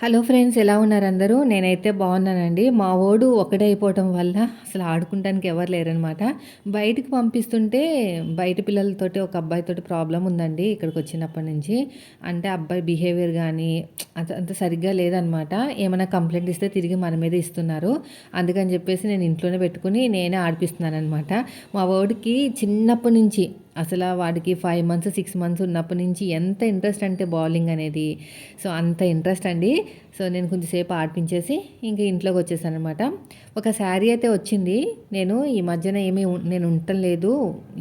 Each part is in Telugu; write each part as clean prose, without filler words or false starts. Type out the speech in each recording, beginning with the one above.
హలో ఫ్రెండ్స్, ఎలా ఉన్నారు అందరూ? నేనైతే బాగున్నానండి. మా వోడు ఒకడే అయిపోవటం వల్ల అసలు ఆడుకుంటానికి ఎవరు లేరనమాట. బయటికి పంపిస్తుంటే బయట పిల్లలతోటి ఒక అబ్బాయితోటి ప్రాబ్లమ్ ఉందండి ఇక్కడికి వచ్చినప్పటి నుంచి. అంటే అబ్బాయి బిహేవియర్ కానీ అంత అంత సరిగ్గా లేదనమాట. ఏమైనా కంప్లైంట్ ఇస్తే తిరిగి మన మీద ఇస్తున్నారు. అందుకని చెప్పేసి నేను ఇంట్లోనే పెట్టుకుని నేనే ఆడిపిస్తున్నాననమాట. మా వోడికి చిన్నప్పటి నుంచి అసలు వాడికి 5 మంత్స్, 6 మంత్స్ ఉన్నప్పటి నుంచి ఎంత ఇంట్రెస్ట్ అంటే బౌలింగ్ అనేది. సో, అంత ఇంట్రెస్ట్ అండి. సో, నేను కొంచెంసేపు ఆడిపించేసి ఇంక ఇంట్లోకి వచ్చేసాననమాట. ఒక శారీ అయితే వచ్చింది. నేను ఈ మధ్యన నేను ఉండటం లేదు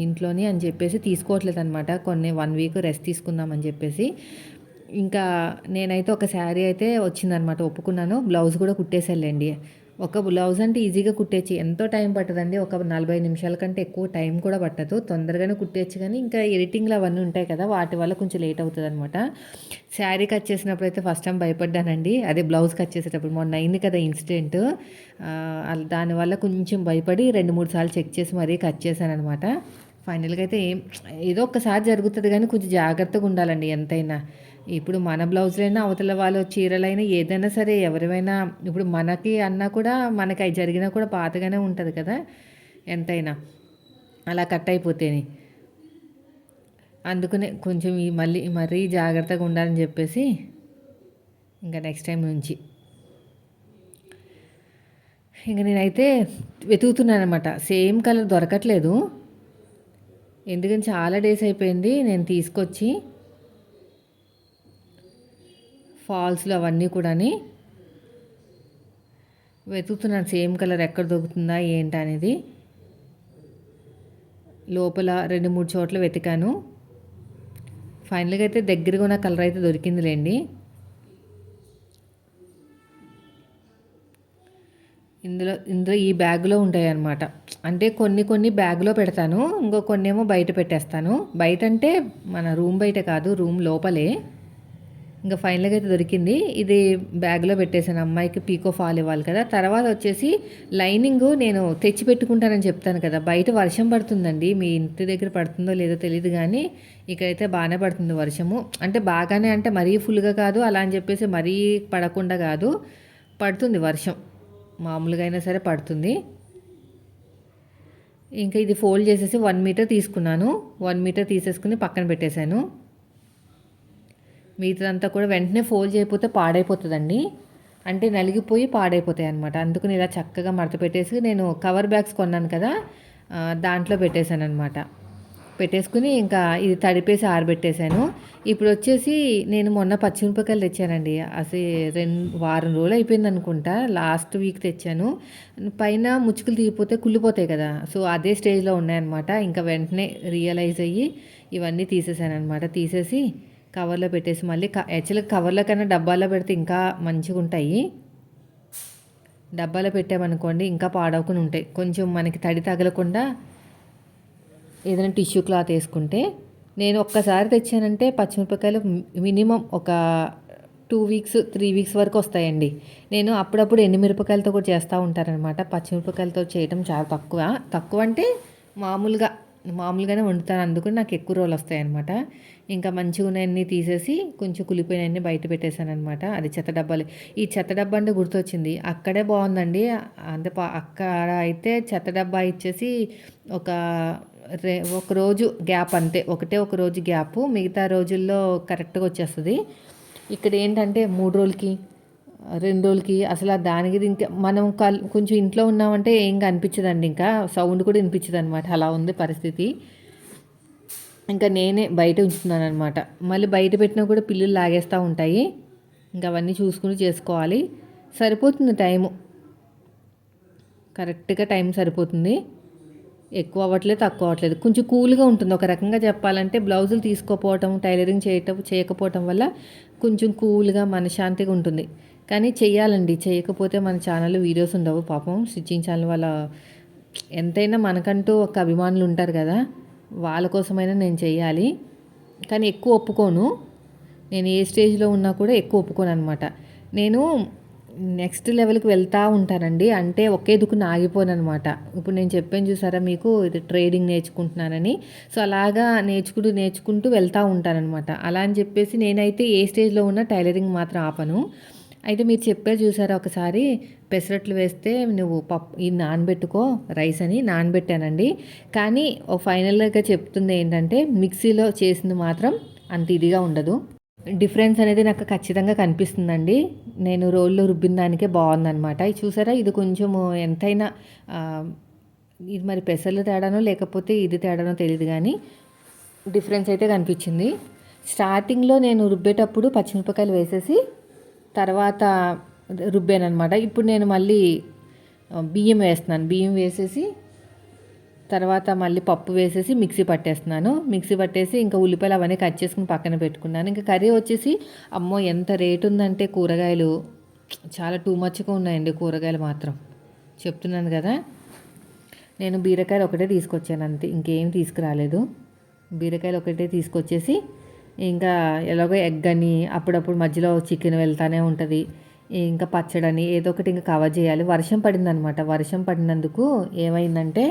ఇంట్లోని అని చెప్పేసి తీసుకోవట్లేదనమాట. కొన్ని 1 వీక్ రెస్ట్ తీసుకుందామని చెప్పేసి. ఇంకా నేనైతే ఒక శారీ అయితే వచ్చిందనమాట, ఒప్పుకున్నాను. బ్లౌజ్ కూడా కుట్టేసానులెండి. ఒక బ్లౌజ్ అంటే ఈజీగా కుట్టేయచ్చు. ఎంతో టైం పట్టదండి. ఒక 40 నిమిషాల కంటే ఎక్కువ టైం కూడా పట్టదు. తొందరగానే కుట్టేయచ్చు, కానీ ఇంకా ఎడిటింగ్‌లు అవన్నీ ఉంటాయి కదా! వాటి వల్ల కొంచెం లేట్ అవుతదనమాట. శారీ కట్ చేసినప్పుడైతే ఫస్ట్ టైం భయపడ్డానండి. అదే బ్లౌజ్ కట్ చేసేటప్పుడు మొన్న అయింది కదా ఇన్సిడెంట్. దానివల్ల కొంచెం భయపడి 2, 3 సార్లు చెక్ చేసి మరీ కట్ చేశాననమాట. ఫైనల్‌గా అయితే ఏదో ఒక్కసారి జరుగుతది గానీ కొంచెం జాగ్రత్తగా ఉండాలండి ఎంతైనా. ఇప్పుడు మన బ్లౌజులైనా, అవతల వాళ్ళ చీరలైనా ఏదైనా సరే ఎవరివైనా ఇప్పుడు మనకి అన్నా కూడా మనకి అయి జరిగినా కూడా బాధగానే ఉంటది కదా! ఎంతైనా. అలా కట్ అయిపోతేని. అందుకనే కొంచెం మరీ జాగ్రత్తగా ఉండాలని చెప్పేసి ఇంకా నెక్స్ట్ టైం నుంచి ఇంక నేనైతే వెతుకుతున్నాననమాట. సేమ్ కలర్ దొరకట్లేదు. ఎందుకని చాలా డేస్ అయిపోయింది నేను తీసుకొచ్చి ఫాల్స్‌లో అవన్నీ కూడాని వెతుకుతున్నాను. సేమ్ కలర్ ఎక్కడ దొరుకుతుందా ఏంటా అనేది. లోపల 2, 3 చోట్ల వెతికాను. ఫైనల్‌గా అయితే దగ్గరగా ఉన్న కలర్ అయితే దొరికిందిలెండి. ఇందులో ఈ బ్యాగ్‌లో ఉంటాయన్నమాట. అంటే కొన్ని బ్యాగ్‌లో పెడతాను. ఇంకో కొన్నేమో బయట పెట్టేస్తాను. బయటంటే మన రూమ్ బయట కాదు, రూమ్ లోపలే. ఇంక ఫైనల్‌గా అయితే దొరికింది. ఇది బ్యాగ్‌లో పెట్టేసాను. అమ్మాయికి పీకో ఫాల్ ఇవ్వాలి కదా! తర్వాత వచ్చేసి లైనింగు నేను తెచ్చి పెట్టుకుంటానని చెప్తాను కదా! బయట వర్షం పడుతుందండి. మీ ఇంటి దగ్గర పడుతుందో లేదో తెలీదు గానీ, ఇక్కడైతే బానే పడుతుంది వర్షము. అంటే బాగానే అంటే మరీ ఫుల్‌గా కాదు, అలా అని చెప్పేసి మరీ పడకుండా కాదు. పడుతుంది వర్షం. మామూలుగా అయినా సరే పడుతుంది. ఇంకా ఇది ఫోల్డ్ చేసేసి 1 మీటర్ తీసుకున్నాను. 1 మీటర్ తీసేసుకుని పక్కన పెట్టేశాను. మిగతాదంతా కూడా వెంటనే ఫోల్డ్ చేయకపోతే పాడైపోతుందండి. అంటే నలిగిపోయి పాడైపోతాయి అనమాట. అందుకని ఇలా చక్కగా మడత పెట్టేసి నేను కవర్ బ్యాగ్స్ కొన్నాను కదా! దాంట్లో పెట్టేశాననమాట. పెట్టేసుకుని ఇంకా ఇది తడిపేసి ఆరబెట్టేశాను. ఇప్పుడొచ్చేసి నేను మొన్న పచ్చిమిరపకాయలు తెచ్చానండి. వారం రోజులు అయిపోయిందనుకుంటా. లాస్ట్ వీక్ తెచ్చాను. పైన ముచ్చుకులు తీయకపోతే కుళ్ళిపోతాయి కదా! సో, అదే స్టేజ్‌లో ఉన్నాయన్నమాట. ఇంకా వెంటనే రియలైజ్ అయ్యి ఇవన్నీ తీసేసాననమాట. తీసేసి కవర్లో పెట్టేసి మళ్ళీ యాక్చువల్‌గా కవర్లో కన్నా డబ్బాలో పెడితే ఇంకా మంచిగుంటాయి. డబ్బాలో పెట్టామనుకోండి ఇంకా పాడవకుండా ఉంటాయి. కొంచెం మనకి తడి తగలకుండా ఏదైనా టిష్యూ క్లాత్ వేసుకుంటే. నేను ఒక్కసారి తెచ్చానంటే పచ్చిమిరపకాయలు మినిమం ఒక 2 వీక్స్, 3 వీక్స్ వరకు వస్తాయండి. నేను అప్పుడప్పుడు ఎండుమిరపకాయలతో కూడా చేస్తూ ఉంటాననమాట. పచ్చిమిరపకాయలతో చేయటం చాలా తక్కువ. తక్కువ అంటే మామూలుగానే వండుతాను. అందుకని నాకు ఎక్కువ రోజులు వస్తాయన్నమాట. ఇంకా మంచిగా ఉన్నాయన్నీ తీసేసి కొంచెం కులిపోయినవన్నీ బయట పెట్టేశాననమాట. అది చెత్త డబ్బాలు. ఈ చెత్త డబ్బా అంటే గుర్తొచ్చింది. అక్కడే బాగుందండి. అంటే అక్కడ అయితే చెత్త డబ్బా ఇచ్చేసి ఒక ఒకరోజు గ్యాప్ అంతే. ఒక రోజు గ్యాపు. మిగతా రోజుల్లో కరెక్ట్‌గా వచ్చేస్తది. ఇక్కడ ఏంటంటే 3 రోజులకి, 2 రోజులకి అసలు దానికి దీనికి మనం కొంచెం ఇంట్లో ఉన్నామంటే ఏం కనిపించదండి. ఇంకా సౌండ్ కూడా వినిపించదనమాట. అలా ఉంది పరిస్థితి. ఇంకా నేనే బయట ఉంచుతున్నాననమాట. మళ్ళీ బయట పెట్టినా కూడా పిల్లులు లాగేస్తూ ఉంటాయి. ఇంకా అవన్నీ చూసుకుని చేసుకోవాలి. సరిపోతుంది టైము. కరెక్ట్‌గా టైం సరిపోతుంది. ఎక్కువ అవ్వట్లేదు, తక్కువ అవ్వట్లేదు. కొంచెం కూల్‌గా ఉంటుంది. ఒక రకంగా చెప్పాలంటే బ్లౌజులు తీసుకోపోవటం, టైలరింగ్ చేయకపోవటం వల్ల కొంచెం కూల్‌గా మనశ్శాంతిగా ఉంటుంది. కానీ చెయ్యాలండి. చేయకపోతే మన ఛానల్‌లో వీడియోస్ ఉండవు పాపం. స్టిచ్చింగ్ ఛానల్ వాళ్ళ ఎంతైనా మనకంటూ ఒక అభిమానులు ఉంటారు కదా! వాళ్ళ కోసమైనా నేను చెయ్యాలి. కానీ ఎక్కువ ఒప్పుకోను. నేను ఏ స్టేజ్‌లో ఉన్నా కూడా ఎక్కువ ఒప్పుకోననమాట. నేను నెక్స్ట్ లెవెల్‌కి వెళ్తా ఉంటానండి. అంటే ఒకే దుక్కున ఆగిపోననమాట. ఇప్పుడు నేను చెప్పాను చూసారా మీకు, ఇది ట్రేడింగ్ నేర్చుకుంటున్నానని. సో, అలాగా నేర్చుకుంటూ వెళ్తా ఉంటాననమాట. అలా అని చెప్పేసి నేనైతే ఏ స్టేజ్‌లో ఉన్నా టైలరింగ్ మాత్రం ఆపను. అయితే మీరు చెప్పారు చూసారా ఒకసారి, పెసరట్లు వేస్తే నువ్వు పప్పు ఇది నానబెట్టుకో రైస్ అని నానబెట్టానండి. కానీ ఓ ఫైనల్‌గా చెప్తుంది ఏంటంటే మిక్సీలో చేసింది మాత్రం అంత ఇదిగా ఉండదు. డిఫరెన్స్ అనేది నాకు ఖచ్చితంగా కనిపిస్తుందండి. నేను రోల్లో రుబ్బిన దానికే బావుందనమాట. ఇది చూసారా, ఇది కొంచెము ఎంతైనా ఆహ్, ఇది మరి పెసర్లు తేడానో లేకపోతే ఇది తేడానో తెలీదు గానీ డిఫరెన్స్ అయితే కనిపించింది. స్టార్టింగ్‌లో నేను రుబ్బేటప్పుడు పచ్చిమిరపకాయలు వేసేసి తర్వాత రుబ్బాననమాట. ఇప్పుడు నేను మళ్ళీ బియ్యం వేస్తున్నాను. బియ్యం వేసేసి తర్వాత మళ్ళీ పప్పు వేసేసి మిక్సీ పట్టేస్తున్నాను. మిక్సీ పట్టేసి ఇంకా ఉల్లిపాయలు అవన్నీ కట్ చేసుకుని పక్కన పెట్టుకున్నాను. ఇంకా కర్రీ వచ్చేసి అమ్మో ఎంత రేట్ ఉందంటే కూరగాయలు చాలా టూ మచ్‌గా ఉన్నాయండి కూరగాయలు మాత్రం. చెప్తున్నాను కదా! నేను బీరకాయలు ఒకటే తీసుకొచ్చాను అంతే. ఇంకేం తీసుకురాలేదు. బీరకాయలు ఒకటే తీసుకొచ్చేసి ఇంకా ఎలాగో ఎగ్ అని అప్పుడప్పుడు మధ్యలో చికెన్ వెళ్తానే ఉంటుంది. ఇంకా పచ్చడని ఏదో ఒకటి ఇంకా కవర్ చేయాలి. వర్షం పడిందనమాట. వర్షం పడినందుకు ఏమైందంటే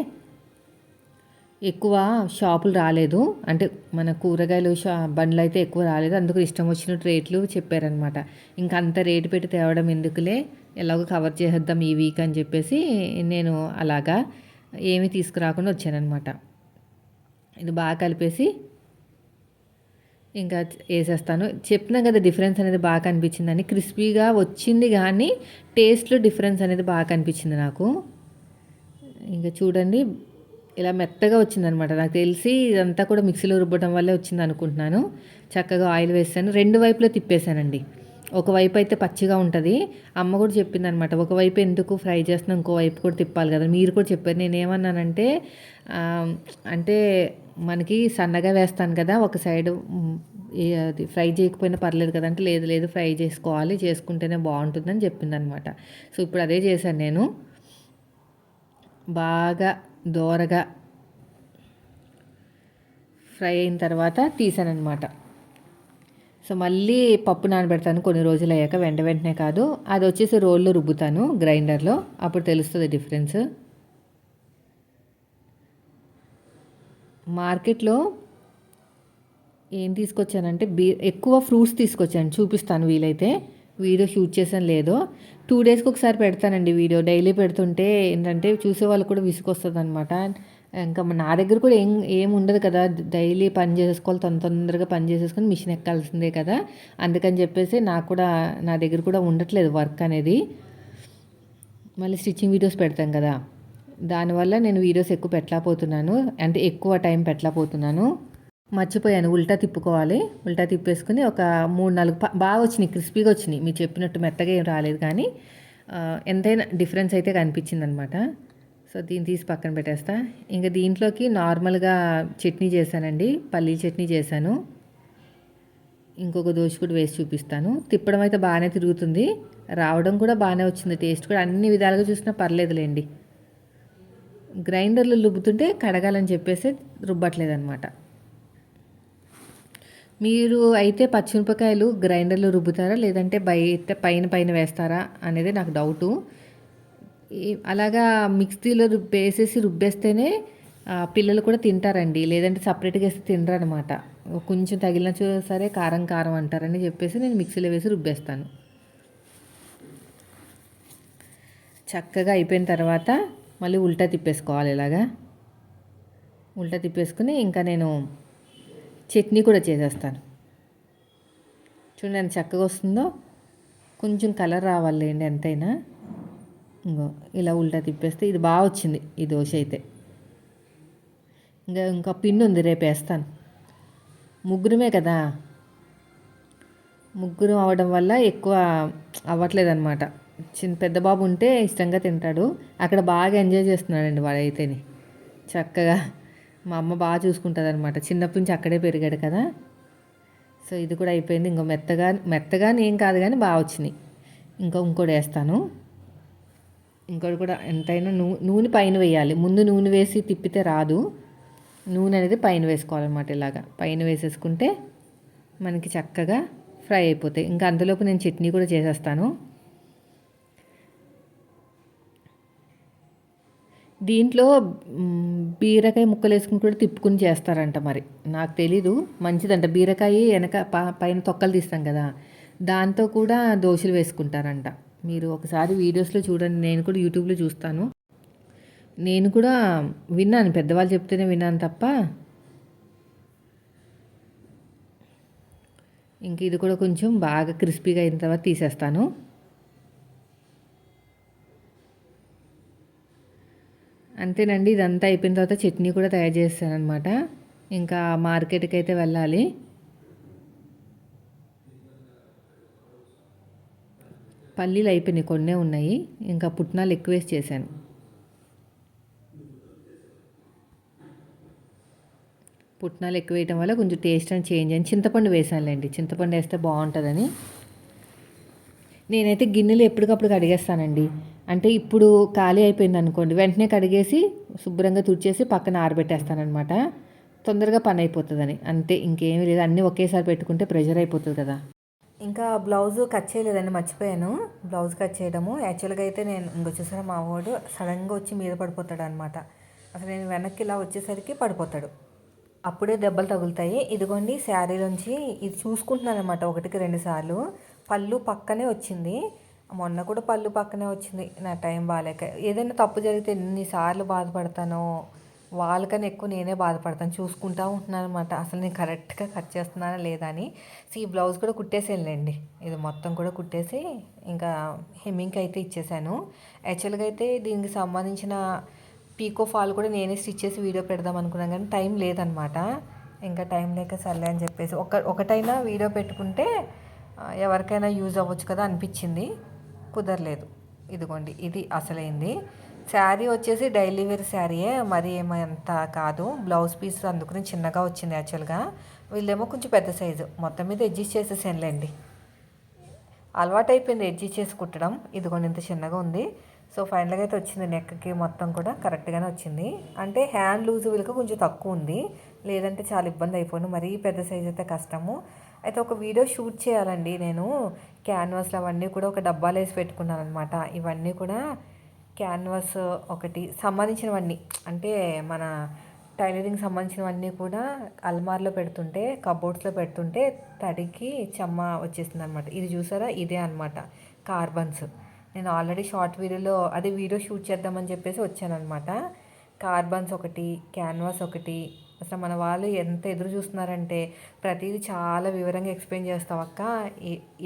ఎక్కువ షాపులు రాలేదు. అంటే మన కూరగాయలు బండ్లయితే ఎక్కువ రాలేదు. అందుకు ఇష్టం వచ్చినట్టు రేట్లు చెప్పారనమాట. ఇంక అంత రేటు పెట్టి తేవడం ఎందుకులే, ఎలాగో కవర్ చేసేద్దాం ఈ వీక్ అని చెప్పేసి నేను అలాగా ఏమీ తీసుకురాకుండా వచ్చాననమాట. ఇది బాగా కలిపేసి ఇంకా ఏసేస్తాను. చెప్పినా కదా డిఫరెన్స్ అనేది బాగా కనిపించిందని. క్రిస్పీగా వచ్చింది కానీ టేస్ట్‌లో డిఫరెన్స్ అనేది బాగా కనిపించింది నాకు. ఇంక చూడండి ఇలా మెత్తగా వచ్చిందనమాట. నాకు తెలిసి ఇదంతా కూడా మిక్సీలో రుబ్బడం వల్లే వచ్చిందనుకుంటున్నాను. చక్కగా ఆయిల్ వేసాను. 2 వైపులా తిప్పేసానండి. ఒకవైపు అయితే పచ్చిగా ఉంటది. అమ్మ కూడా చెప్పిందనమాట. ఒకవైపు ఎందుకు ఫ్రై చేస్తున్నావు, ఇంకోవైపు కూడా తిప్పాలి కదా! మీరు కూడా చెప్పారు. నేనేమన్నానంటే అంటే మనకి సన్నగా వేస్తాను కదా! ఒక సైడు అది ఫ్రై చేయకపోయినా పర్లేదు కదా! అంటే లేదు లేదు ఫ్రై చేసుకోవాలి. చేసుకుంటేనే బావుంటుందని చెప్పిందనమాట. సో, ఇప్పుడు అదే చేశాను నేను. బాగా దోరగా ఫ్రై అయిన తర్వాత తీసాననమాట. సో, మళ్ళీ పప్పు నానబెడతాను కొన్ని రోజులయ్యాక, వెంటనే కాదు. అదొచ్చేసి రోల్లో రుబ్బుతాను గ్రైండర్‌లో. అప్పుడు తెలుస్తది డిఫరెన్స్. మార్కెట్‌లో ఏం తీసుకొచ్చానంటే ఎక్కువ ఫ్రూట్స్ తీసుకొచ్చాను. చూపిస్తాను వీలైతే. వీడియో షూట్ చేశానో లేదో. 2 డేస్‌కి ఒకసారి పెడతానండి వీడియో. డైలీ పెడుతుంటే ఏంటంటే చూసేవాళ్ళకి కూడా విసుగొస్తదనమాట. ఇంకా నా దగ్గర కూడా ఏముండదు కదా! డైలీ పని చేసేసుకోవాలి. తొందరగా పని చేసేసుకొని మిషన్ ఎక్కాల్సిందే కదా! అందుకని చెప్పేసి నాకు కూడా నా దగ్గర కూడా ఉండట్లేదు వర్క్ అనేది. మళ్ళీ స్టిచ్చింగ్ వీడియోస్ పెడతాం కదా! దానివల్ల నేను వీడియోస్ ఎక్కువ పెట్టలేకపోతున్నాను. అంటే ఎక్కువ టైం పెట్టలేకపోతున్నాను. మర్చిపోయాను ఉల్టా తిప్పుకోవాలి. ఉల్టా తిప్పేసుకొని ఒక 3, 4 బాగా వచ్చినాయి. క్రిస్పీగా వచ్చినాయి. మీరు చెప్పినట్టు మెత్తగా ఏం రాలేదు కానీ ఎంతైనా డిఫరెన్స్ అయితే కనిపించిందనమాట. సో, దీన్ని తీసి పక్కన పెట్టేస్తా. ఇంకా దీంట్లోకి నార్మల్‌గా చట్నీ చేశానండి. పల్లీల చట్నీ చేశాను. ఇంకొక దోస కూడా వేసి చూపిస్తాను. తిప్పడం అయితే బాగానే తిరుగుతుంది. రావడం కూడా బాగానే వచ్చింది. టేస్ట్ కూడా అన్ని విధాలుగా చూసినా పర్లేదులేండి. గ్రైండర్‌లో రుబ్బుతుంటే కడగాలని చెప్పేసి రుబ్బట్లేదనమాట. మీరు అయితే పచ్చిమిరపకాయలు గ్రైండర్‌లో రుబ్బుతారా? లేదంటే బయట పైన వేస్తారా? అనేది నాకు డౌటు. అలాగా మిక్సీలో రుబ్బేస్తేనే పిల్లలు కూడా తింటారండి. లేదంటే సపరేట్‌గా ఏస్తే తినరనమాట. కొంచెం తగిలినా సరే కారం కారం అంటారని చెప్పేసి నేను మిక్సీలో వేసి రుబ్బేస్తాను. చక్కగా అయిపోయిన తర్వాత మళ్ళీ ఉల్టా తిప్పేసుకోవాలి ఇలాగా. ఉల్టా తిప్పేసుకొని ఇంకా నేను చట్నీ కూడా చేసేస్తాను. చూడండి ఎంత చక్కగా వస్తుందో. కొంచెం కలర్ రావాలేండి ఎంతైనా. ఇంగో ఇలా ఉల్టా తిప్పేస్తే ఇది బాగా వచ్చింది ఈ దోశ అయితే. ఇంకా పిండి ఉంది రేపు వేస్తాను. ముగ్గురమే కదా! ముగ్గురు అవ్వడం వల్ల ఎక్కువ అవ్వట్లేదనమాట. పెద్ద బాబు ఉంటే ఇష్టంగా తింటాడు. అక్కడ బాగా ఎంజాయ్ చేస్తున్నాడండి వాడైతేని. చక్కగా మా అమ్మ బాగా చూసుకుంటుందనమాట. చిన్నప్పటి నుంచి అక్కడే పెరిగాడు కదా! సో, ఇది కూడా అయిపోయింది. ఇంకో మెత్తగా ఏం కాదు కానీ బాగా వచ్చినాయి. ఇంకోటి వేస్తాను. ఇంకోటి కూడా ఎంతైనా నూనె పైన వేయాలి. ముందు నూనె వేసి తిప్పితే రాదు. నూనె అనేది పైన వేసుకోవాలన్నమాట. ఇలాగా పైన వేసేసుకుంటే మనకి చక్కగా ఫ్రై అయిపోతాయి. ఇంకా అంతలోపు నేను చట్నీ కూడా చేసేస్తాను. దీంట్లో బీరకాయ ముక్కలు వేసుకుని కూడా తిప్పుకుని చేస్తారంట మరి. నాకు తెలీదు. మంచిదంట. బీరకాయ వెనక పైన తొక్కలు తీస్తాం కదా! దాంతో కూడా దోశలు వేసుకుంటారంట. మీరు ఒకసారి వీడియోస్‌లో చూడండి. నేను కూడా యూట్యూబ్‌లో చూస్తాను. నేను కూడా విన్నాను. పెద్దవాళ్ళు చెప్తేనే విన్నాను తప్ప ఇంక ఇది కూడా కొంచెం బాగా క్రిస్పీగా అయిన తర్వాత తీసేస్తాను. అంతేనండి. ఇదంతా అయిపోయిన తర్వాత చట్నీ కూడా తయారు చేస్తాననమాట. ఇంకా మార్కెట్‌కి అయితే వెళ్ళాలి. పల్లీలు అయిపోయినాయి, కొన్నే ఉన్నాయి. ఇంకా పుట్నాలు ఎక్కువేసి చేశాను. పుట్నాలు ఎక్కువ వేయటం వల్ల కొంచెం టేస్ట్ అని చేంజ్ అని చింతపండు వేసానులేండి. చింతపండు వేస్తే బాగుంటుందని. నేనైతే గిన్నెలు ఎప్పటికప్పుడు కడిగేస్తానండి. అంటే ఇప్పుడు ఖాళీ అయిపోయింది అనుకోండి, వెంటనే కడిగేసి శుభ్రంగా తుడిచేసి పక్కన ఆరబెట్టేస్తానమాట. తొందరగా పని అయిపోతుందని. అంతే, ఇంకేమీ లేదు. అన్నీ ఒకేసారి పెట్టుకుంటే ప్రెషర్ అయిపోతుంది కదా. ఇంకా బ్లౌజ్ కట్ చేయలేదండి, మర్చిపోయాను బ్లౌజ్ కట్ చేయడము. యాక్చువల్గా అయితే నేను ఇంకొచ్చేసరి మా వాడు సడన్గా వచ్చి మీద పడిపోతాడు అనమాట. అసలు నేను వెనక్కి ఇలా వచ్చేసరికి పడిపోతాడు. అప్పుడే దెబ్బలు తగులుతాయి. ఇదిగోండి శారీలోంచి ఇది చూసుకుంటున్నాను అనమాట, ఒకటికి 2 సార్లు. పళ్ళు పక్కనే వచ్చింది. మొన్న కూడా పళ్ళు పక్కనే వచ్చింది. నా టైం బాగాలేక ఏదైనా తప్పు జరిగితే ఎన్నిసార్లు బాధపడతానో, వాళ్ళకన్నా ఎక్కువ నేనే బాధపడతాను. చూసుకుంటా ఉంటున్నాను అనమాట, అసలు నేను కరెక్ట్గా కట్ చేస్తున్నానా లేదా అని. ఈ బ్లౌజ్ కూడా కుట్టేసేయండి. ఇది మొత్తం కూడా కుట్టేసి ఇంకా హెమ్మింగ్కి అయితే ఇచ్చేసాను. యాక్చువల్గా అయితే దీనికి సంబంధించిన పీకో ఫాల్ కూడా నేనే స్టిచ్ చేసి వీడియో పెడదాం అనుకున్నాను, కానీ టైం లేదనమాట. ఇంకా టైం లేక సర్లే అని చెప్పేసి ఒకటైనా వీడియో పెట్టుకుంటే ఎవరికైనా యూజ్ అవ్వచ్చు కదా అనిపించింది. కుదరలేదు. ఇదిగోండి, ఇది అసలైంది. శారీ వచ్చేసి డైలీ వేర్ శారీయే, మరి ఏమంత కాదు. బ్లౌజ్ పీస్ అందుకుని చిన్నగా వచ్చింది యాక్చువల్గా. వీళ్ళేమో కొంచెం పెద్ద సైజు. మొత్తం మీద అడ్జస్ట్ చేసేసానులేండి. అలవాటు అయిపోయింది అడ్జస్ట్ చేసి కుట్టడం. ఇదిగోండి ఇంత చిన్నగా ఉంది. సో ఫైనల్గా అయితే వచ్చింది. నెక్కి మొత్తం కూడా కరెక్ట్గానే వచ్చింది. అంటే హ్యాండ్ లూజ్ వీళ్ళకి కొంచెం తక్కువ ఉంది, లేదంటే చాలా ఇబ్బంది అయిపోయింది. మరీ పెద్ద సైజ్ అయితే కష్టము. అయితే ఒక వీడియో షూట్ చేయాలండి నేను. క్యాన్వాస్లు అవన్నీ కూడా ఒక డబ్బాలో వేసి పెట్టుకున్నాను అనమాట. ఇవన్నీ కూడా క్యాన్వాస్ ఒకటి సంబంధించినవన్నీ, అంటే మన టైలరింగ్ సంబంధించినవన్నీ కూడా అల్మార్లో పెడుతుంటే, కబోర్డ్స్లో పెడుతుంటే తడికి చెమ్మ వచ్చేసింది అనమాట. ఇది చూసారా, ఇదే అనమాట కార్బన్స్. నేను ఆల్రెడీ షార్ట్ వీడియోలో అదే వీడియో షూట్ చేద్దామని చెప్పేసి వచ్చానమాట. కార్బన్స్ ఒకటి, క్యాన్వాస్ ఒకటి. అసలు మన వాళ్ళు ఎంత ఎదురు చూస్తున్నారంటే ప్రతిదీ చాలా వివరంగా ఎక్స్ప్లెయిన్ చేస్తావు అక్క,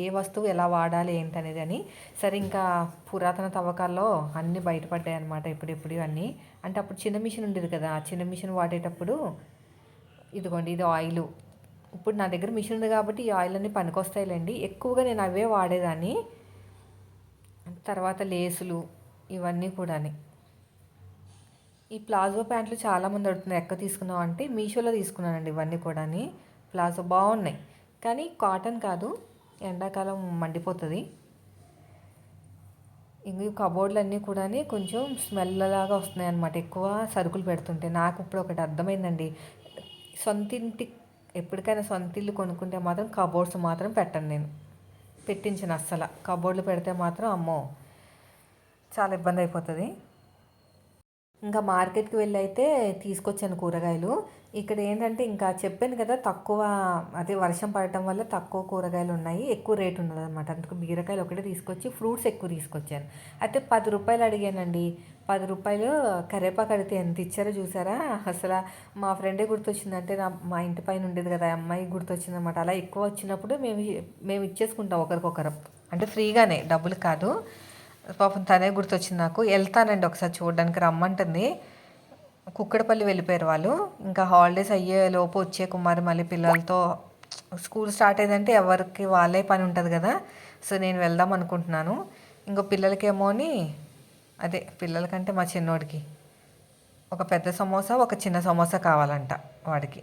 ఏ వస్తువు ఎలా వాడాలి ఏంటనేది అని. సరే, ఇంకా పురాతన తవ్వకాల్లో అన్నీ బయటపడ్డాయి అనమాట ఇప్పుడు అన్నీ. అంటే అప్పుడు చిన్న మిషన్ ఉండేది కదా, ఆ చిన్న మిషన్ వాడేటప్పుడు ఇదిగోండి ఇది ఆయిల్. ఇప్పుడు నా దగ్గర మిషన్ ఉంది కాబట్టి ఈ ఆయిల్ అన్నీ పనికొస్తాయిలేండి. ఎక్కువగా నేను అవే వాడేదాన్ని. తర్వాత లేసులు ఇవన్నీ కూడా. ఈ ప్లాజో ప్యాంట్లు చాలామంది అడుగుతున్నారు ఎక్కడ తీసుకున్నావు అంటే మీషోలో తీసుకున్నానండి. ఇవన్నీ కూడా ప్లాజో బాగున్నాయి, కానీ కాటన్ కాదు, ఎండాకాలం మండిపోతుంది. ఇంక కబోర్డ్లు అన్నీ కూడా కొంచెం స్మెల్ లాగా వస్తున్నాయి అన్నమాట, ఎక్కువ సరుకులు పెడుతుంటే. నాకు ఇప్పుడు ఒకటి అర్థమైందండి, సొంతింటి ఎప్పటికైనా సొంత ఇల్లు కొనుక్కుంటే మాత్రం కబోర్డ్స్ మాత్రం పెట్టను నేను, పెట్టించను అస్సలు. కబోర్డ్లు పెడితే మాత్రం అమ్మో చాలా ఇబ్బంది అయిపోతుంది. ఇంకా మార్కెట్కి వెళ్ళి అయితే తీసుకొచ్చాను కూరగాయలు. ఇక్కడ ఏంటంటే ఇంకా చెప్పాను కదా, తక్కువ అదే వర్షం పడటం వల్ల తక్కువ కూరగాయలు ఉన్నాయి, ఎక్కువ రేటు ఉండదు అనమాట. అందుకు బీరకాయలు ఒకటే తీసుకొచ్చి ఫ్రూట్స్ ఎక్కువ తీసుకొచ్చాను. అయితే 10 రూపాయలు అడిగానండి. 10 రూపాయలు కరివేపాకు అడిగితే ఎంత ఇచ్చారో చూసారా. అసలు మా ఫ్రెండే గుర్తొచ్చిందంటే మా ఇంటి పైన ఉండేది కదా, అమ్మాయి గుర్తొచ్చిందనమాట. అలా ఎక్కువ వచ్చినప్పుడు మేము ఇచ్చేసుకుంటాం ఒకరికొకరు, అంటే ఫ్రీగానే, డబ్బులు కాదు. పాపం తనే గుర్తొచ్చింది నాకు. వెళ్తానండి ఒకసారి చూడడానికి, రమ్మంటుంది. కుక్కడపల్లి వెళ్ళిపోయారు వాళ్ళు. ఇంకా హాలిడేస్ అయ్యే లోపు వచ్చే కుమారి మళ్ళీ పిల్లలతో స్కూల్ స్టార్ట్ అయిందంటే ఎవరికి వాళ్ళే పని ఉంటుంది కదా. సో నేను వెళ్దాం అనుకుంటున్నాను. ఇంకో పిల్లలకేమో అని, అదే పిల్లలకంటే మా చిన్నోడికి ఒక పెద్ద సమోసా ఒక చిన్న సమోసా కావాలంట వాడికి.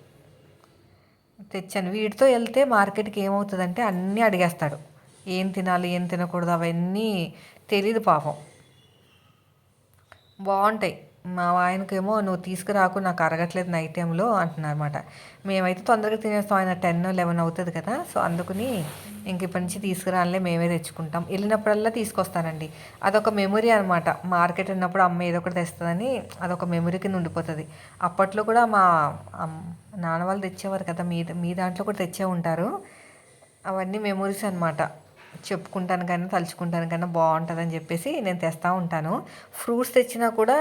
తెచ్చాను. వీడితో వెళ్తే మార్కెట్కి ఏమవుతుందంటే అన్నీ అడిగేస్తాడు, ఏం తినాలి ఏం తినకూడదు అవన్నీ తెలీదు పాపం. బాగుంటాయి. మా ఆయనకేమో నువ్వు తీసుకురాకు, నాకు అరగట్లేదు నైట్ టైంలో అంటున్నారన్నమాట. మేమైతే తొందరగా తినేస్తాం, ఆయన 10, 11 అవుతుంది కదా. సో అందుకని ఇంక ఇప్పటి నుంచి తీసుకురాలే, మేమే తెచ్చుకుంటాం. వెళ్ళినప్పుడల్లా తీసుకొస్తానండి. అదొక మెమొరీ అనమాట. మార్కెట్ ఉన్నప్పుడు అమ్మ ఏదో ఒకటి తెస్తుందని అదొక మెమొరీ కింద ఉండిపోతుంది. అప్పట్లో కూడా మా నాన్న వాళ్ళు తెచ్చేవారు కదా, మీ దాంట్లో కూడా తెచ్చే ఉంటారు. అవన్నీ మెమోరీస్ అనమాట. చెప్పుకుంటాను కానీ, తలుచుకుంటాను కానీ బావుంటదని చెప్పేసి నేను తెస్తా ఉంటాను. ఫ్రూట్స్ తెచ్చినా కూడా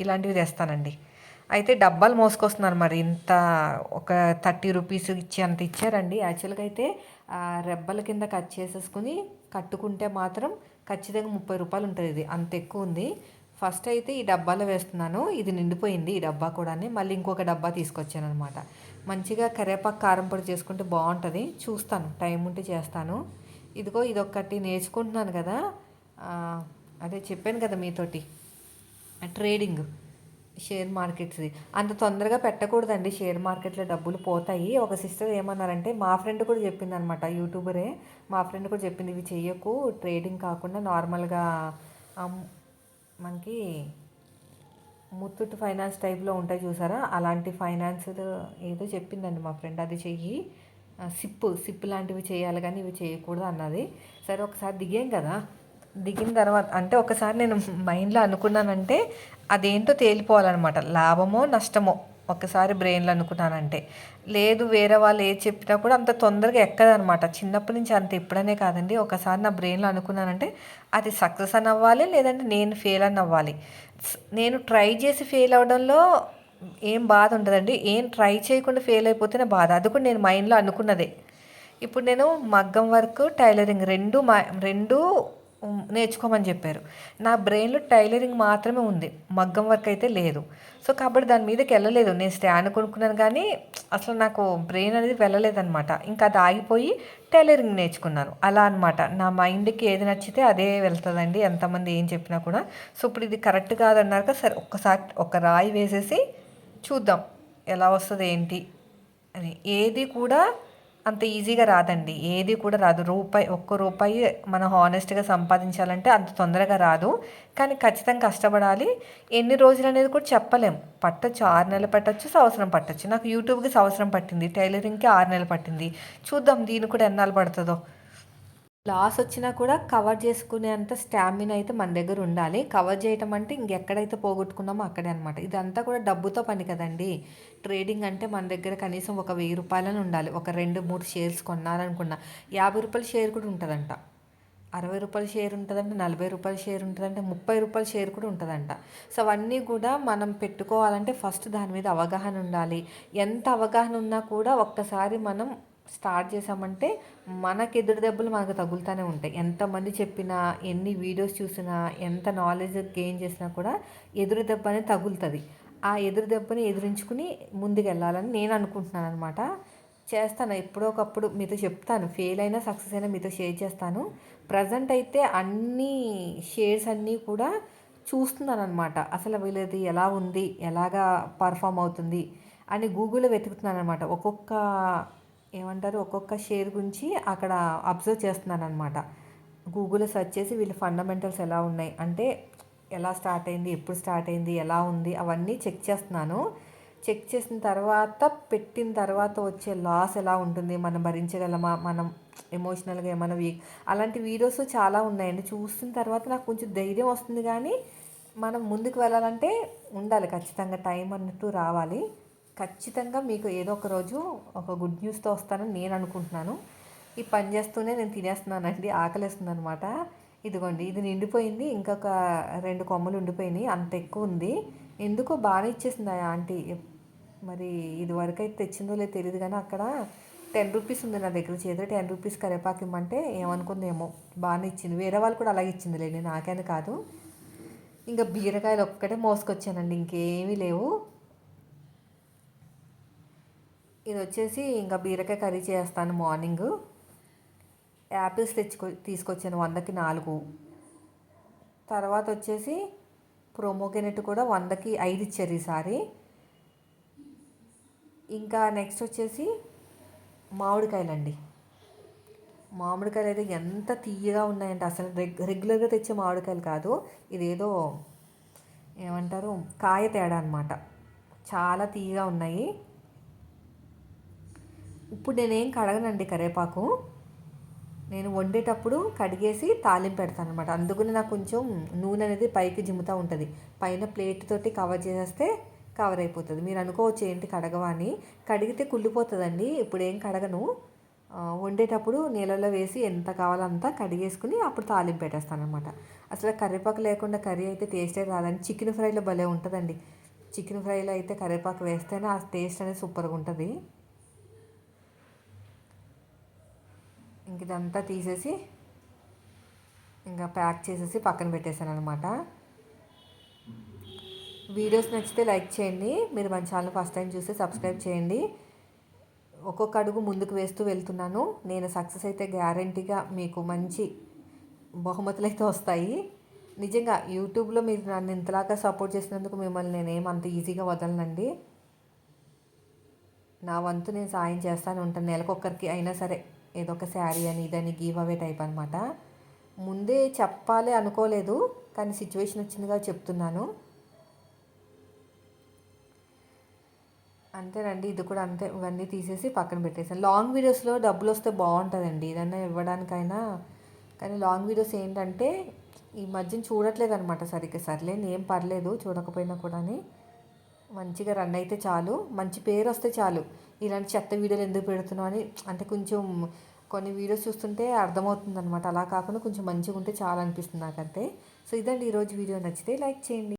ఇలాంటివి తెస్తానండి. అయితే డబ్బాలు మోసుకొస్తున్నారు మరి ఇంత ఒక 30 రూపీస్ ఇచ్చి అంత ఇచ్చారండి. యాక్చువల్‌గా అయితే రెబ్బల కింద కట్ చేసేసుకొని కట్టుకుంటే మాత్రం ఖచ్చితంగా 30 రూపాయలు ఉంటది ఇది. అంత ఎక్కువ ఉంది. ఫస్ట్ అయితే ఈ డబ్బాలో వేస్తున్నాను. ఇది నిండిపోయింది ఈ డబ్బా కూడాని. మళ్ళీ ఇంకొక డబ్బా తీసుకొచ్చాననమాట. మంచిగా కరివేపాకు కారం పొడి చేసుకుంటే బావుంటది. చూస్తాను టైం ఉంటే చేస్తాను. ఇదిగో ఇదొక్కటి నేర్చుకుంటున్నాను కదా! అదే చెప్పాను కదా మీతోటి ట్రేడింగ్. షేర్ మార్కెట్స్‌ది. అంత తొందరగా పెట్టకూడదండి షేర్ మార్కెట్‌లో డబ్బులు పోతాయి. ఒక సిస్టర్ ఏమన్నారంటే మా ఫ్రెండ్ కూడా చెప్పిందనమాట యూట్యూబరే. మా ఫ్రెండ్ కూడా చెప్పింది ఇవి చెయ్యకు ట్రేడింగ్ కాకుండా నార్మల్‌గా ఆహ్, మనకి ముత్తూట్ ఫైనాన్స్ టైప్‌లో ఉంటాయి చూసారా? అలాంటి ఫైనాన్స్‌లో ఏదో చెప్పిందండి మా ఫ్రెండ్ అది చెయ్యి. సిప్ లాంటివి చేయాలి గానీ ఇవి చేయకూడదు అన్నది. సరే ఒకసారి దిగాం కదా! దిగిన తర్వాత అంటే ఒకసారి నేను మైండ్‌లో అనుకున్నానంటే అదేంటో తేలిపోవాలనమాట. లాభమో, నష్టమో ఒక్కసారి బ్రెయిన్‌లో అనుకున్నానంటే. లేదు వేరే వాళ్ళు ఏది చెప్పినా కూడా అంత తొందరగా ఎక్కదనమాట. చిన్నప్పటి నుంచి అంతే ఇప్పుడనే కాదండి. ఒకసారి నా బ్రెయిన్‌లో అనుకున్నానంటే అది సక్సెస్ అని అవ్వాలి, లేదంటే నేను ఫెయిల్ అని అవ్వాలి. నేను ట్రై చేసి ఫెయిల్ అవ్వడంలో ఏం బాధ ఉండదండి. ఏం ట్రై చేయకుండా ఫెయిల్ అయిపోతేనే బాధ. అది కూడా నేను మైండ్‌లో అనుకున్నదే. ఇప్పుడు నేను మగ్గం వర్క్, టైలరింగ్ 2 నేర్చుకోమని చెప్పారు. నా బ్రెయిన్‌లో టైలరింగ్ మాత్రమే ఉంది. మగ్గం వర్క్ అయితే లేదు. సో, కాబట్టి దాని మీదకి వెళ్ళలేదు. నేను స్టాండ్ కొనుక్కున్నాను కానీ అసలు నాకు బ్రెయిన్ అనేది వెళ్ళలేదనమాట. ఇంకా అది ఆగిపోయి టైలరింగ్ నేర్చుకున్నాను. అలా అనమాట. నా మైండ్‌కి ఏది నచ్చితే అదే వెళ్తదండి. ఎంతమంది ఏం చెప్పినా కూడా. సో, ఇప్పుడు ఇది కరెక్ట్ కాదన్నారు కదా! సరే ఒక్కసారి ఒక రాయి వేసేసి చూద్దాం ఎలా వస్తది ఏంటి అని. ఏది కూడా అంత ఈజీగా రాదండి. ఏది కూడా రాదు. ఒక్క రూపాయి మనం హానెస్ట్‌గా సంపాదించాలంటే అంత తొందరగా రాదు. కానీ ఖచ్చితంగా కష్టపడాలి. ఎన్ని రోజులనేది కూడా చెప్పలేం. పట్టొచ్చు 6 నెలలు పట్టొచ్చు, సంవత్సరం పట్టొచ్చు. నాకు యూట్యూబ్‌కి సంవత్సరం పట్టింది. టైలరింగ్‌కి 6 నెలలు పట్టింది. చూద్దాం దీనికి కూడా ఎన్నాళ్ళు పడతదో. లాస్ వచ్చినా కూడా కవర్ చేసుకునేంత స్టామినా అయితే మన దగ్గర ఉండాలి. కవర్ చేయటం అంటే ఇంకెక్కడైతే పోగొట్టుకున్నామో అక్కడే అనమాట. ఇదంతా కూడా డబ్బుతో పని కదండీ! ట్రేడింగ్ అంటే మన దగ్గర కనీసం ఒక రూ. 1000 ఉండాలి. ఒక 2, 3 షేర్స్ కొన్నారనుకున్న. రూ. 50 షేర్ కూడా ఉంటదంట. రూ. 60 షేర్ ఉంటదంట. రూ. 40 షేర్ ఉంటదంట. రూ. 30 షేర్ కూడా ఉంటదంట. సో, అవన్నీ కూడా మనం పెట్టుకోవాలంటే ఫస్ట్ దాని మీద అవగాహన ఉండాలి. ఎంత అవగాహన ఉన్నా కూడా ఒక్కసారి మనం స్టార్ట్ చేసామంటే మనకు ఎదురు దెబ్బలు మనకు తగులుతూనే ఉంటాయి. ఎంతమంది చెప్పినా, ఎన్ని వీడియోస్ చూసినా, ఎంత నాలెడ్జ్ గెయిన్ చేసినా కూడా ఎదురు దెబ్బ అనేది తగులుతది. ఆ ఎదురు దెబ్బని ఎదిరించుకుని ముందుకెళ్ళాలని నేను అనుకుంటున్నాననమాట. చేస్తాను ఎప్పుడో ఒకప్పుడు మీతో చెప్తాను. ఫెయిల్ అయినా, సక్సెస్ అయినా మీతో షేర్ చేస్తాను. ప్రెజెంట్ అయితే అన్నీ షేర్స్ అన్నీ కూడా చూస్తున్నాననమాట. అసలు వీళ్ళది ఎలా ఉంది? ఎలాగా పర్ఫార్మ్ అవుతుంది? అని గూగుల్‌లో వెతుకుతున్నాననమాట. ఒక్కొక్క షేర్ గురించి అక్కడ అబ్జర్వ్ చేస్తున్నాననమాట. గూగుల్‌లో సెర్చ్ చేసి వీళ్ళ ఫండమెంటల్స్ ఎలా ఉన్నాయి? అంటే ఎలా స్టార్ట్ అయింది? ఎప్పుడు స్టార్ట్ అయింది? ఎలా ఉంది? అవన్నీ చెక్ చేస్తున్నాను. చెక్ చేసిన తర్వాత, పెట్టిన తర్వాత వచ్చే లాస్ ఎలా ఉంటుంది? మనం భరించగలమా? మనం ఎమోషనల్‌గా ఏమైనా అలాంటి వీడియోస్ చాలా ఉన్నాయండి. చూసిన తర్వాత నాకు కొంచెం ధైర్యం వస్తుంది కానీ, మనం ముందుకు వెళ్ళాలంటే ఉండాలి ఖచ్చితంగా టైం అన్నట్టు రావాలి. ఖచ్చితంగా మీకు ఏదో ఒక రోజు ఒక గుడ్ న్యూస్‌తో వస్తానని నేను అనుకుంటున్నాను. ఈ పని చేస్తూనే నేను తినేస్తున్నానండి. ఆకలేస్తుందనమాట. ఇదిగోండి ఇది నిండిపోయింది. ఇంకొక 2 కొమ్మలు ఉండిపోయినాయి. అంత ఎక్కువ ఉంది. ఎందుకో బానే ఇచ్చేసింది ఆ ఆంటీ. మరి ఇదివరకైతే తెచ్చిందో లేదో తెలీదు కానీ అక్కడ 10 రూపీస్ ఉంది నా దగ్గర చేతిలో 10 రూపీస్ కరివేపాకు ఇమ్మంటే ఏమనుకుందేమో బాగానే ఇచ్చింది. వేరే వాళ్ళు కూడా అలాగే ఇచ్చిందిలేండి నాకని కాదు. ఇంకా బీరకాయలు ఒక్కటే మోసుకొచ్చానండి ఇంకేమీ లేవు. ఇది వచ్చేసి ఇంకా బీరకాయ కర్రీ చేస్తాను మార్నింగు. యాపిల్స్ తీసుకొచ్చాను 100కి 4. తర్వాత వచ్చేసి ప్రోమోగ్రనేట్ కూడా 100కి 5 ఇచ్చారు ఈసారి. ఇంకా నెక్స్ట్ వచ్చేసి మామిడికాయలండి. మామిడికాయలు అయితే ఎంత తీయగా ఉన్నాయంటే అసలు రెగ్యులర్గా తెచ్చే మామిడికాయలు కాదు. ఇదేదో ఏమంటారు కాయ తేడా అనమాట. చాలా తీయగా ఉన్నాయి. ఇప్పుడు నేనేం కడగనండి కరివేపాకు. నేను వండేటప్పుడు కడిగేసి తాలింపు పెడతాను అనమాట. అందుకని నాకు కొంచెం నూనె అనేది పైకి జిమ్ముతూ ఉంటుంది. పైన ప్లేట్ తోటి కవర్ చేసేస్తే కవర్ అయిపోతుంది. మీరు అనుకోవచ్చు ఏంటి కడగవా అని. కడిగితే కుళ్ళిపోతుందండి. ఇప్పుడు ఏం కడగను. వండేటప్పుడు నీళ్ళలో వేసి ఎంత కావాలో అంత కడిగేసుకుని అప్పుడు తాలింపు పెట్టేస్తాను అనమాట. అసలు కరివేపాకు లేకుండా కర్రీ అయితే టేస్టే రాదండి. చికెన్ ఫ్రైలో భలే ఉంటుందండి. చికెన్ ఫ్రైలో అయితే కరివేపాకు వేస్తేనే ఆ టేస్ట్ అనేది సూపర్గా ఉంటుంది. ఇంక ఇదంతా తీసేసి ఇంకా ప్యాక్ చేసేసి పక్కన పెట్టేశాను అనమాట. వీడియోస్ నచ్చితే లైక్ చేయండి. మీరు మన ఛానల్ ఫస్ట్ టైం చూస్తే సబ్స్క్రైబ్ చేయండి. ఒక్కొక్క అడుగు ముందుకు వేస్తూ వెళ్తున్నాను. నేను సక్సెస్ అయితే గ్యారంటీగా మీకు మంచి బహుమతులు అయితే వస్తాయి. నిజంగా యూట్యూబ్లో మీరు నన్ను ఇంతలాగా సపోర్ట్ చేసినందుకు మిమ్మల్ని నేనేం అంత ఈజీగా వదలనండి. నా వంతు నేను సాయం చేస్తాను ఉంటాను. నెలకొక్కరికి అయినా సరే ఏదో ఒక శారీ అని ఇదని గివ్ అవే టైప్ అనమాట. ముందే చెప్పాలి అనుకోలేదు, కానీ సిచ్యువేషన్ వచ్చిందిగా చెప్తున్నాను. అంతేనండి, ఇది కూడా అంతే. ఇవన్నీ తీసేసి పక్కన పెట్టేసాను. లాంగ్ వీడియోస్లో డబ్బులు వస్తే బాగుంటుందండి ఏదన్నా ఇవ్వడానికైనా. కానీ లాంగ్ వీడియోస్ ఏంటంటే ఈ మధ్యన చూడట్లేదు అనమాట సరిగ్గా. సర్లే ఏం పర్లేదు చూడకపోయినా కూడా, మంచిగా రన్ అయితే చాలు, మంచి పేరు వస్తే చాలు. ఇలాంటి చెత్త వీడియోలు ఎందుకు పెడుతున్నావు అని అంటే కొంచెం కొన్ని వీడియోస్ చూస్తుంటే అర్థమవుతుంది అనమాట. అలా కాకుండా కొంచెం మంచిగా ఉంటే చాలా అనిపిస్తుంది నాకంతే. సో ఇదండి ఈరోజు వీడియో. నచ్చితే లైక్ చేయండి.